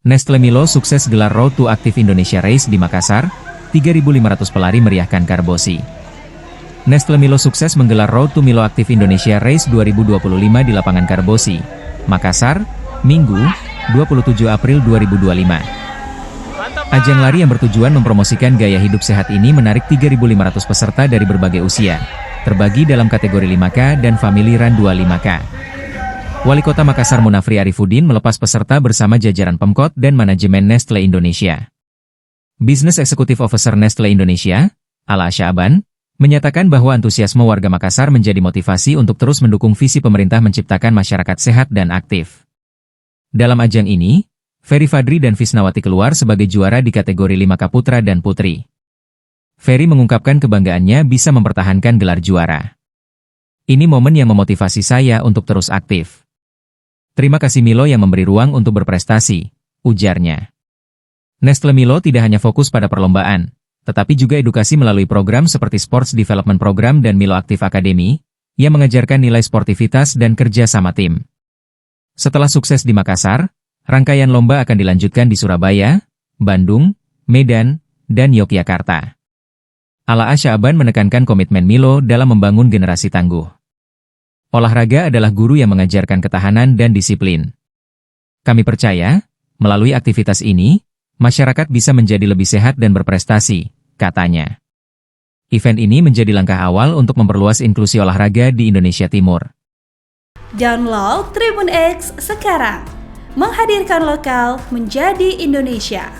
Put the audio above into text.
Nestle Milo sukses gelar Road to Active Indonesia Race di Makassar, 3.500 pelari meriahkan Karbosi. Nestle Milo sukses menggelar Road to Milo Active Indonesia Race 2025 di lapangan Karbosi, Makassar, Minggu, 27 April 2025. Ajang lari yang bertujuan mempromosikan gaya hidup sehat ini menarik 3.500 peserta dari berbagai usia, terbagi dalam kategori 5K dan Family Run 25K. Wali Kota Makassar Munafri Arifuddin melepas peserta bersama jajaran Pemkot dan manajemen Nestle Indonesia. Business Executive Officer Nestle Indonesia, Ala Sya'ban, menyatakan bahwa antusiasme warga Makassar menjadi motivasi untuk terus mendukung visi pemerintah menciptakan masyarakat sehat dan aktif. Dalam ajang ini, Ferry Fadri dan Fisnawati keluar sebagai juara di kategori 5K Putra dan Putri. Ferry mengungkapkan kebanggaannya bisa mempertahankan gelar juara. Ini momen yang memotivasi saya untuk terus aktif. Terima kasih Milo yang memberi ruang untuk berprestasi, ujarnya. Nestle Milo tidak hanya fokus pada perlombaan, tetapi juga edukasi melalui program seperti Sports Development Program dan Milo Active Academy, yang mengajarkan nilai sportivitas dan kerja sama tim. Setelah sukses di Makassar, rangkaian lomba akan dilanjutkan di Surabaya, Bandung, Medan, dan Yogyakarta. Ala Sya'ban menekankan komitmen Milo dalam membangun generasi tangguh. Olahraga adalah guru yang mengajarkan ketahanan dan disiplin. Kami percaya, melalui aktivitas ini, masyarakat bisa menjadi lebih sehat dan berprestasi, katanya. Event ini menjadi langkah awal untuk memperluas inklusi olahraga di Indonesia Timur. Download Tribun X sekarang, menghadirkan lokal menjadi Indonesia.